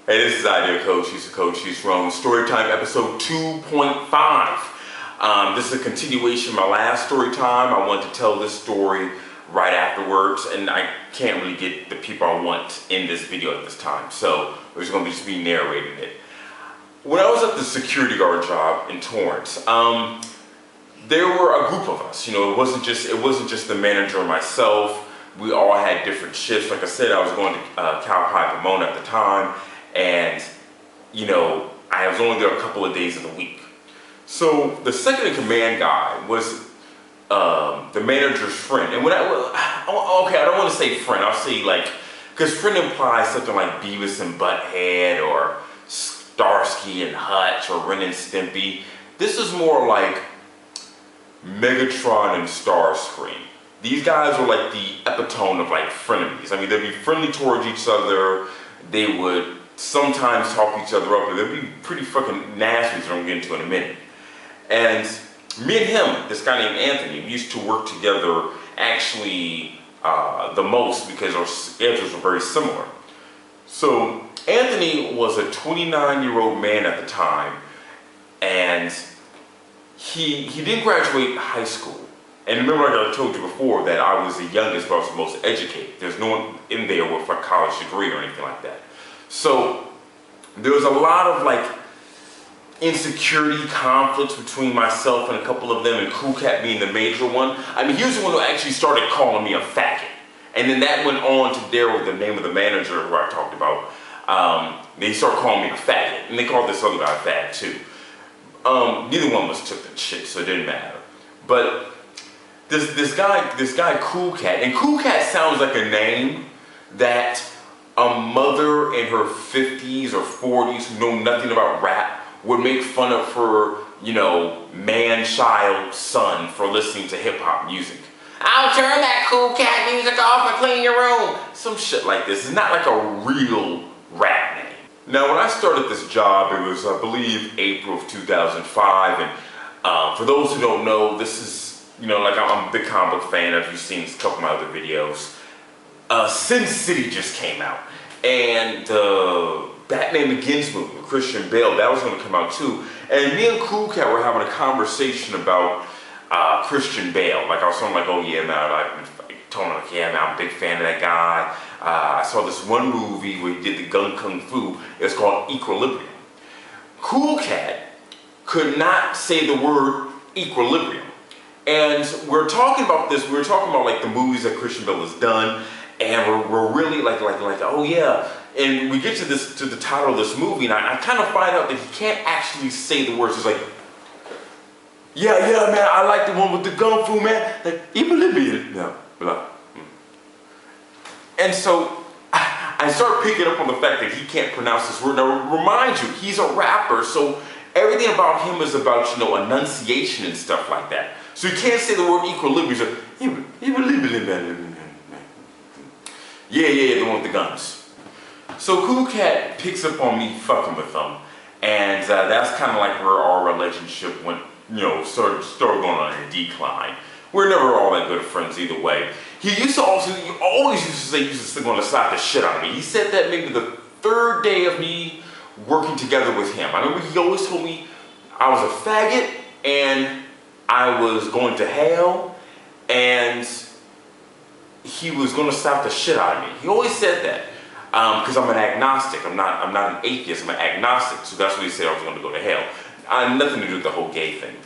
Hey, this is Idea Coach. He's a coach. He's from Storytime episode 2.5. This is a continuation of my last story time. I want to tell this story right afterwards, and I can't really get the people I want in this video at this time, so we're just going to just be narrating it. When I was at the security guard job in Torrance, there were a group of us. You know, it wasn't just the manager and myself. We all had different shifts. Like I said, I was going to Cal Pi Pomona at the time. And, you know, I was only there a couple of days of the week. So the second in command guy was the manager's friend. And when I don't want to say friend, I'll say like, because friend implies something like Beavis and Butthead or Starsky and Hutch or Ren and Stimpy. This is more like Megatron and Starscream. These guys were like the epitome of like frenemies. I mean, they'd be friendly towards each other. They would sometimes talk each other up, but they'd be pretty fucking nasty, which I'm going to get into in a minute. And me and him, this guy named Anthony, we used to work together actually the most because our schedules were very similar. So Anthony was a 29-year-old man at the time, and he didn't graduate high school. And remember, like I told you before, that I was the youngest, but I was the most educated. There's no one in there with a college degree or anything like that. So there was a lot of like insecurity, conflicts between myself and a couple of them, and Kool Kat being the major one. I mean, he was the one who actually started calling me a faggot. And then that went on to Daryl, the name of the manager who I talked about. They started calling me a faggot, and they called this other guy a fag too. Neither one of us took the shit, so it didn't matter. But this guy Kool Kat, and Kool Kat sounds like a name that a mother in her 50s or 40s who know nothing about rap would make fun of her, you know, man-child son for listening to hip-hop music. I'll turn that Kool Kat music off and clean your room. Some shit like this. It's not like a real rap name. Now, when I started this job, it was, I believe, April of 2005, and for those who don't know, this is, you know, like I'm a big comic book fan, as you've seen a couple of my other videos. Sin City just came out, and the Batman Begins movie with Christian Bale, that was going to come out too. And me and Kool Kat were having a conversation about Christian Bale. Like I was like, oh yeah, man, I told him like, yeah, man, I'm a big fan of that guy. I saw this one movie where he did the gun kung fu. It's called Equilibrium. Kool Kat could not say the word equilibrium. And we're talking about this, we were talking about like the movies that Christian Bale has done, and we're really like, oh yeah. And we get to the title of this movie, and I kind of find out that he can't actually say the words. It's like, yeah, man, I like the one with the kung fu, man. Like, equilibrium, no, blah. And so I start picking up on the fact that he can't pronounce this word. Now, remind you, he's a rapper, so everything about him is about, you know, enunciation and stuff like that. So you can't say the word equilibrium. So, yeah, the one with the guns. So Kool Kat picks up on me fucking with them, and that's kind of like where our relationship went, you know, started going on a decline. We're never all that good friends either way. He always used to say he was going to slap the shit out of me. He said that maybe the third day of me working together with him. I remember he always told me I was a faggot and I was going to hell, and he was going to slap the shit out of me. He always said that because I'm an agnostic. I'm not an atheist. I'm an agnostic. So that's what he said. I was going to go to hell. I had nothing to do with the whole gay thing.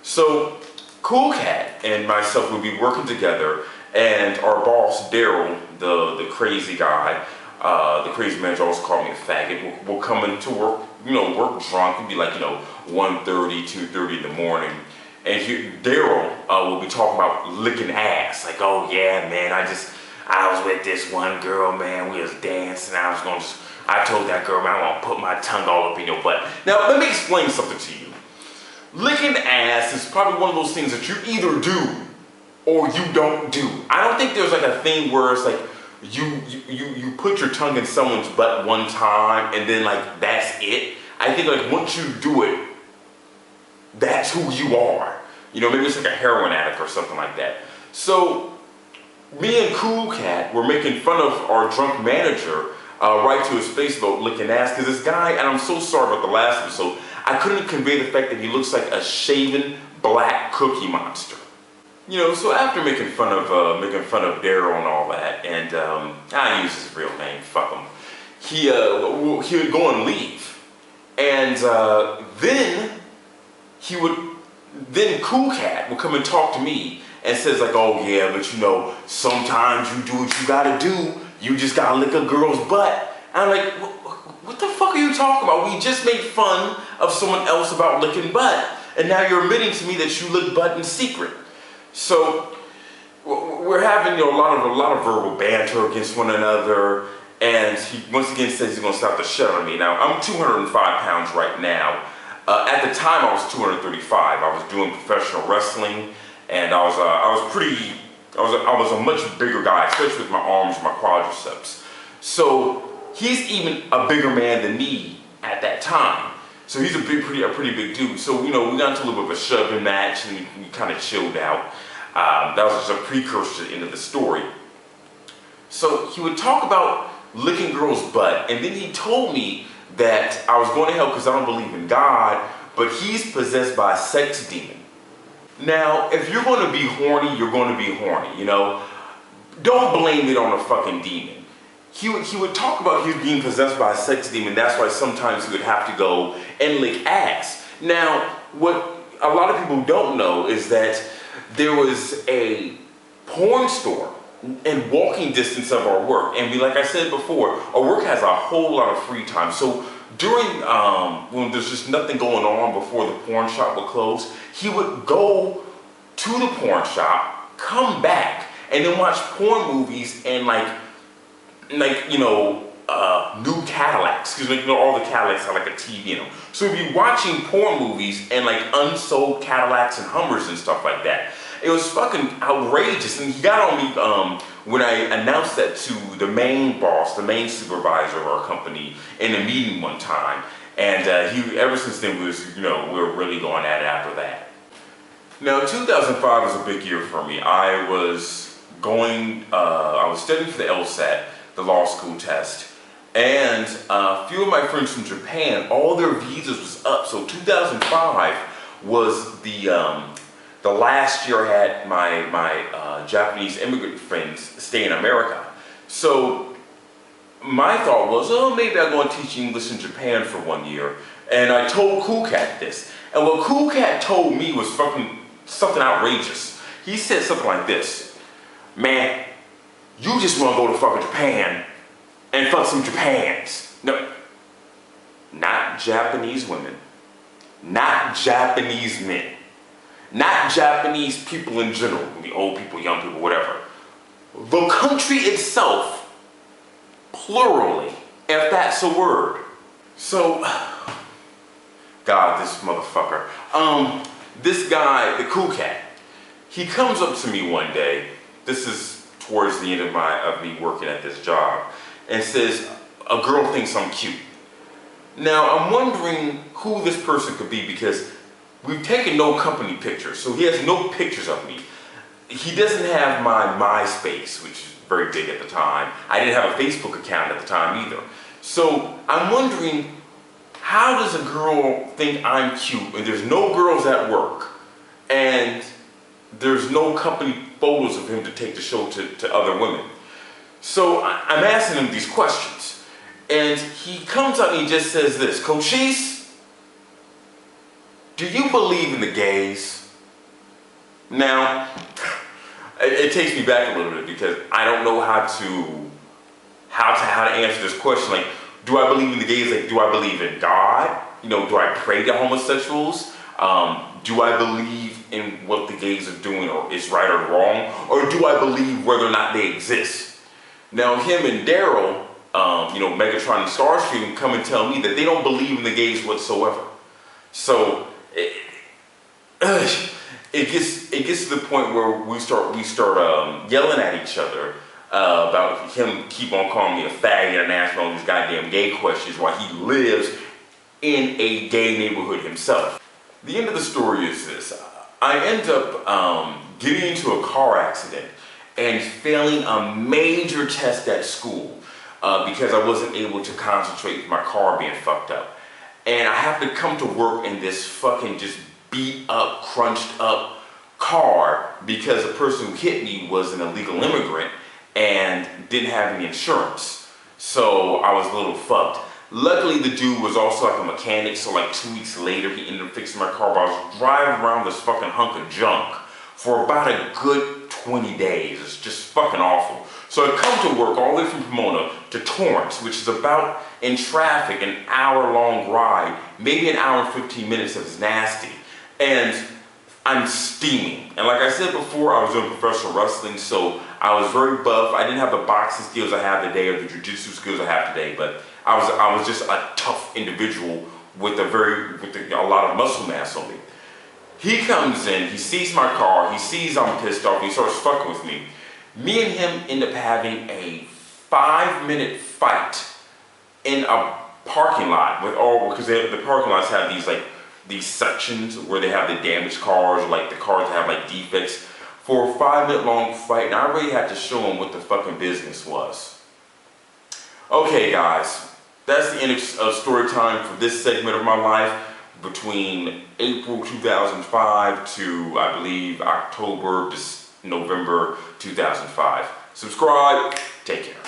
So Kool Kat and myself would be working together, and our boss Daryl, the crazy guy, the crazy manager, always called me a faggot. We'll come into work, you know, work drunk. It'd be like, you know, 1:30, 2:30 in the morning. And Daryl will be talking about licking ass. Like, oh yeah, man, I was with this one girl, man, we was dancing. I told that girl, man, I'm gonna put my tongue all up in your butt. Now, let me explain something to you. Licking ass is probably one of those things that you either do or you don't do. I don't think there's like a thing where it's like, you put your tongue in someone's butt one time and then like, that's it. I think like once you do it, that's who you are. You know, maybe it's like a heroin addict or something like that. So me and Kool Kat were making fun of our drunk manager right to his face about licking ass, because this guy, and I'm so sorry about the last episode, I couldn't convey the fact that he looks like a shaven black cookie monster. You know, so after making fun of Daryl and all that, and I use his real name, fuck him, he would go and leave, and then Kool Kat would come and talk to me and says like, oh yeah, but you know, sometimes you do what you gotta do. You just gotta lick a girl's butt. And I'm like, what the fuck are you talking about? We just made fun of someone else about licking butt, and now you're admitting to me that you lick butt in secret. So we're having, you know, a lot of verbal banter against one another, and he once again says he's gonna stop the shit out of me. Now I'm 205 pounds right now. At the time I was 235. I was doing professional wrestling, and I was a much bigger guy, especially with my arms and my quadriceps. So he's even a bigger man than me at that time. So he's a pretty big dude. So, you know, we got into a little bit of a shoving match, and we kind of chilled out. That was just a precursor to the end of the story. So he would talk about licking girls' butt, and then he told me that I was going to hell because I don't believe in God, but he's possessed by a sex demon. Now, if you're going to be horny, you're going to be horny, you know? Don't blame it on a fucking demon. He would talk about he was being possessed by a sex demon. That's why sometimes he would have to go and lick ass. Now, what a lot of people don't know is that there was a porn store in walking distance of our work. And like I said before, our work has a whole lot of free time. So during, when there's just nothing going on before the porn shop would close, he would go to the porn shop, come back, and then watch porn movies and you know, new Cadillacs, because you know, all the Cadillacs have like a TV in them. So we'd be watching porn movies and like unsold Cadillacs and Hummers and stuff like that. It was fucking outrageous, and he got on me when I announced that to the main boss, the main supervisor of our company, in a meeting one time. And he, ever since then, we were really going at it after that. Now, 2005 was a big year for me. I was studying for the LSAT, the law school test, and a few of my friends from Japan, all their visas was up. So 2005 was the last year I had my Japanese immigrant friends stay in America. So my thought was, oh, maybe I'll go and teach English in Japan for 1 year. And I told Kool Kat this. And what Kool Kat told me was fucking something outrageous. He said something like this: man, you just want to go to fucking Japan and fuck some Japans. No, not Japanese women, not Japanese men, not Japanese people in general, the old people, young people, whatever. The country itself, plurally, if that's a word. So, God, this motherfucker. This guy, the Kool Kat, he comes up to me one day. This is towards the end of me working at this job, and says, a girl thinks I'm cute. Now, I'm wondering who this person could be, because we've taken no company pictures, so he has no pictures of me. He doesn't have my MySpace, which is very big at the time. I didn't have a Facebook account at the time either. So I'm wondering, how does a girl think I'm cute when there's no girls at work and there's no company photos of him to take to show to other women? So I'm asking him these questions, and he comes up and he just says this: Cochise, do you believe in the gays? Now, it takes me back a little bit, because I don't know how to answer this question. Like, do I believe in the gays? Like, do I believe in God? You know, do I pray to homosexuals? Do I believe in what the gays are doing or is right or wrong? Or do I believe whether or not they exist? Now, him and Daryl, Megatron and Starscream, come and tell me that they don't believe in the gays whatsoever. So it gets to the point where we start yelling at each other about him keep on calling me a faggot and asking all these goddamn gay questions while he lives in a gay neighborhood himself. The end of the story is this: I end up getting into a car accident and failing a major test at school. because I wasn't able to concentrate with my car being fucked up. And I have to come to work in this fucking just beat up, crunched up car because the person who hit me was an illegal immigrant and didn't have any insurance. So I was a little fucked. Luckily, the dude was also like a mechanic, so like 2 weeks later, he ended up fixing my car, but I was driving around this fucking hunk of junk for about a good 20 days. It's just fucking awful. So I come to work all the way from Pomona to Torrance, which is about, in traffic, an hour-long ride, maybe an hour and 15 minutes if it's nasty. And I'm steaming. And like I said before, I was doing professional wrestling, so I was very buff. I didn't have the boxing skills I have today or the jiu-jitsu skills I have today, but I was just a tough individual with a lot of muscle mass on me. He comes in, he sees my car, he sees I'm pissed off, and he starts fucking with me. Me and him end up having a 5-minute fight in a parking lot because the parking lots have these sections where they have the damaged cars, or like the cars that have like defects, for a 5-minute long fight, and I really had to show him what the fucking business was. Okay guys, that's the end of story time for this segment of my life between April 2005 to, I believe, November 2005. Subscribe, take care.